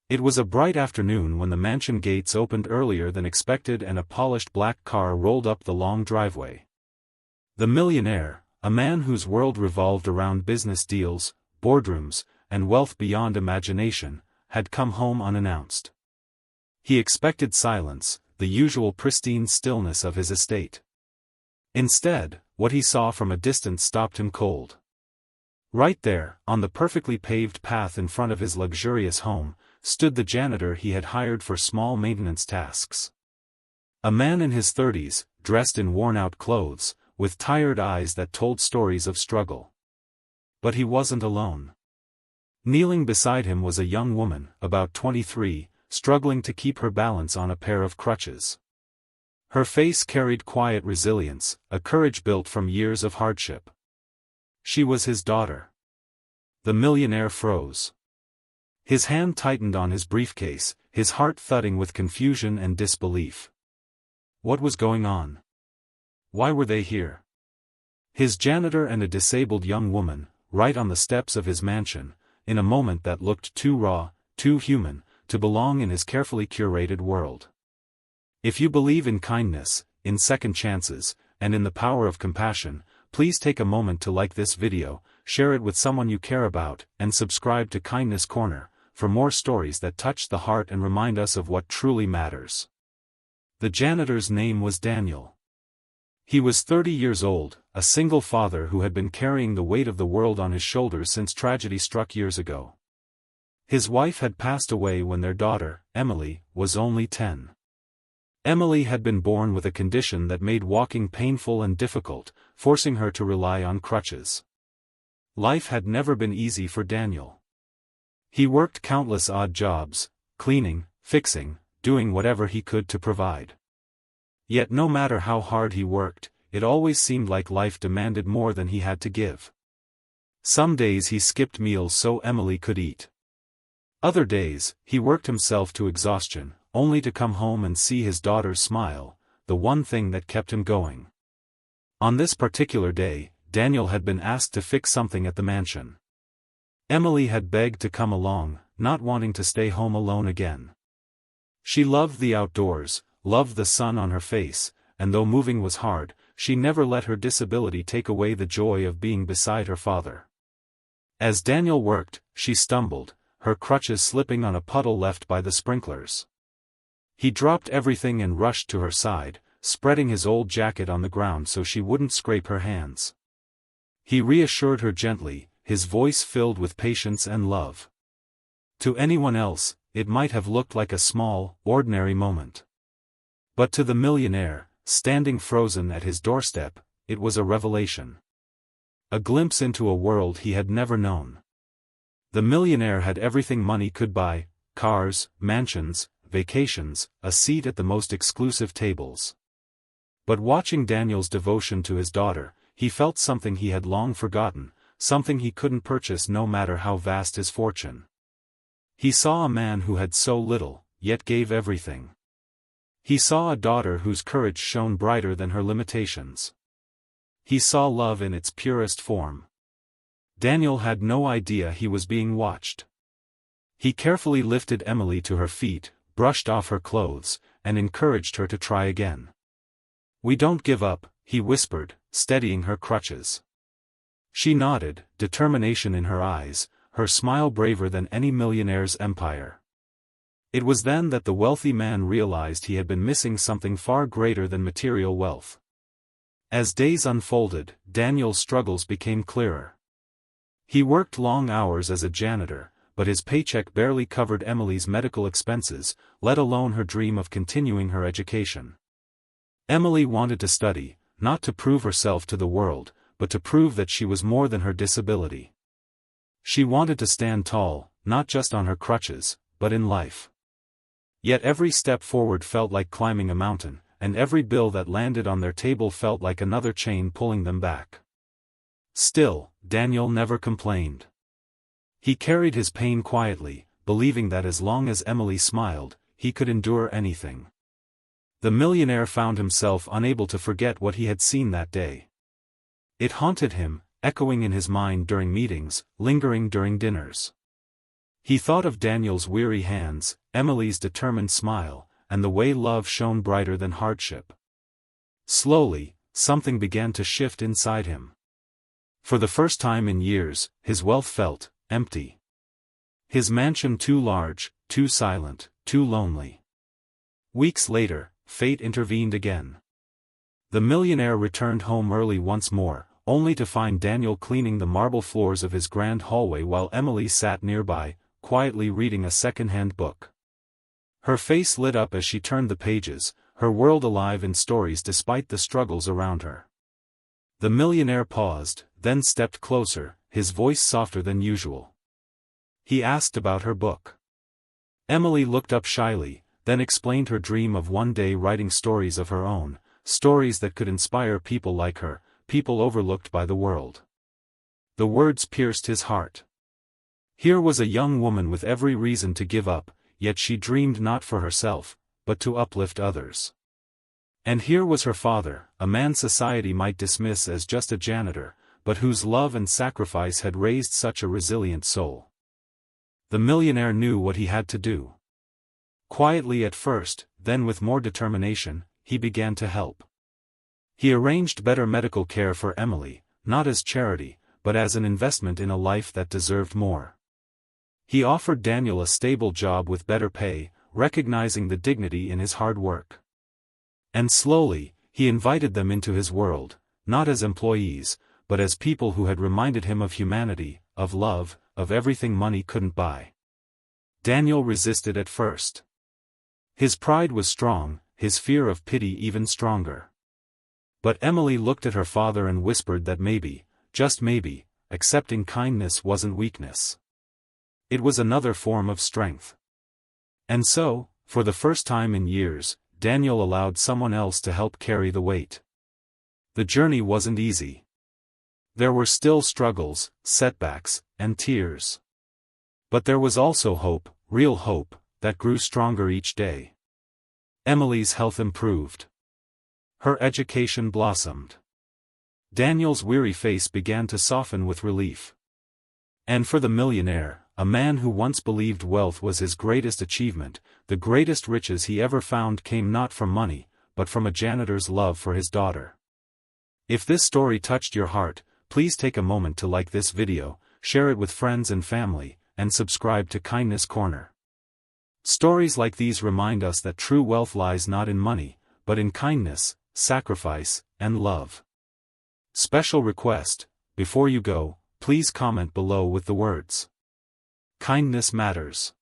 It was a bright afternoon when the mansion gates opened earlier than expected and a polished black car rolled up the long driveway. The millionaire, a man whose world revolved around business deals, boardrooms, and wealth beyond imagination, had come home unannounced. He expected silence, the usual pristine stillness of his estate. Instead, what he saw from a distance stopped him cold. Right there, on the perfectly paved path in front of his luxurious home, stood the janitor he had hired for small maintenance tasks. A man in his 30s, dressed in worn-out clothes, with tired eyes that told stories of struggle. But he wasn't alone. Kneeling beside him was a young woman, about 23, struggling to keep her balance on a pair of crutches. Her face carried quiet resilience, a courage built from years of hardship. She was his daughter. The millionaire froze. His hand tightened on his briefcase, his heart thudding with confusion and disbelief. What was going on? Why were they here? His janitor and a disabled young woman, right on the steps of his mansion, in a moment that looked too raw, too human, to belong in his carefully curated world. If you believe in kindness, in second chances, and in the power of compassion, please take a moment to like this video, share it with someone you care about, and subscribe to Kindness Corner, for more stories that touch the heart and remind us of what truly matters. The janitor's name was Daniel. He was 30 years old, a single father who had been carrying the weight of the world on his shoulders since tragedy struck years ago. His wife had passed away when their daughter, Emily, was only 10. Emily had been born with a condition that made walking painful and difficult, forcing her to rely on crutches. Life had never been easy for Daniel. He worked countless odd jobs, cleaning, fixing, doing whatever he could to provide. Yet no matter how hard he worked, it always seemed like life demanded more than he had to give. Some days he skipped meals so Emily could eat. Other days, he worked himself to exhaustion, only to come home and see his daughter's smile, the one thing that kept him going. On this particular day, Daniel had been asked to fix something at the mansion. Emily had begged to come along, not wanting to stay home alone again. She loved the outdoors, loved the sun on her face, and though moving was hard, she never let her disability take away the joy of being beside her father. As Daniel worked, she stumbled, her crutches slipping on a puddle left by the sprinklers. He dropped everything and rushed to her side, spreading his old jacket on the ground so she wouldn't scrape her hands. He reassured her gently, his voice filled with patience and love. To anyone else, it might have looked like a small, ordinary moment. But to the millionaire, standing frozen at his doorstep, it was a revelation. A glimpse into a world he had never known. The millionaire had everything money could buy: cars, mansions, vacations, a seat at the most exclusive tables. But watching Daniel's devotion to his daughter, he felt something he had long forgotten, something he couldn't purchase no matter how vast his fortune. He saw a man who had so little, yet gave everything. He saw a daughter whose courage shone brighter than her limitations. He saw love in its purest form. Daniel had no idea he was being watched. He carefully lifted Emily to her feet, brushed off her clothes, and encouraged her to try again. "We don't give up," he whispered, steadying her crutches. She nodded, determination in her eyes, her smile braver than any millionaire's empire. It was then that the wealthy man realized he had been missing something far greater than material wealth. As days unfolded, Daniel's struggles became clearer. He worked long hours as a janitor, but his paycheck barely covered Emily's medical expenses, let alone her dream of continuing her education. Emily wanted to study, not to prove herself to the world, but to prove that she was more than her disability. She wanted to stand tall, not just on her crutches, but in life. Yet every step forward felt like climbing a mountain, and every bill that landed on their table felt like another chain pulling them back. Still, Daniel never complained. He carried his pain quietly, believing that as long as Emily smiled, he could endure anything. The millionaire found himself unable to forget what he had seen that day. It haunted him, echoing in his mind during meetings, lingering during dinners. He thought of Daniel's weary hands, Emily's determined smile, and the way love shone brighter than hardship. Slowly, something began to shift inside him. For the first time in years, his wealth felt empty. His mansion too large, too silent, too lonely. Weeks later, fate intervened again. The millionaire returned home early once more, only to find Daniel cleaning the marble floors of his grand hallway while Emily sat nearby, quietly reading a second-hand book. Her face lit up as she turned the pages, her world alive in stories despite the struggles around her. The millionaire paused, then stepped closer, his voice softer than usual. He asked about her book. Emily looked up shyly, then explained her dream of one day writing stories of her own, stories that could inspire people like her, people overlooked by the world. The words pierced his heart. Here was a young woman with every reason to give up, yet she dreamed not for herself, but to uplift others. And here was her father, a man society might dismiss as just a janitor, but whose love and sacrifice had raised such a resilient soul. The millionaire knew what he had to do. Quietly at first, then with more determination, he began to help. He arranged better medical care for Emily, not as charity, but as an investment in a life that deserved more. He offered Daniel a stable job with better pay, recognizing the dignity in his hard work. And slowly, he invited them into his world, not as employees, but as people who had reminded him of humanity, of love, of everything money couldn't buy. Daniel resisted at first. His pride was strong, his fear of pity even stronger. But Emily looked at her father and whispered that maybe, just maybe, accepting kindness wasn't weakness. It was another form of strength. And so, for the first time in years, Daniel allowed someone else to help carry the weight. The journey wasn't easy. There were still struggles, setbacks, and tears. But there was also hope, real hope, that grew stronger each day. Emily's health improved. Her education blossomed. Daniel's weary face began to soften with relief. And for the millionaire, a man who once believed wealth was his greatest achievement, the greatest riches he ever found came not from money, but from a janitor's love for his daughter. If this story touched your heart, please take a moment to like this video, share it with friends and family, and subscribe to Kindness Corner. Stories like these remind us that true wealth lies not in money, but in kindness, sacrifice, and love. Special request: before you go, please comment below with the words, "Kindness matters."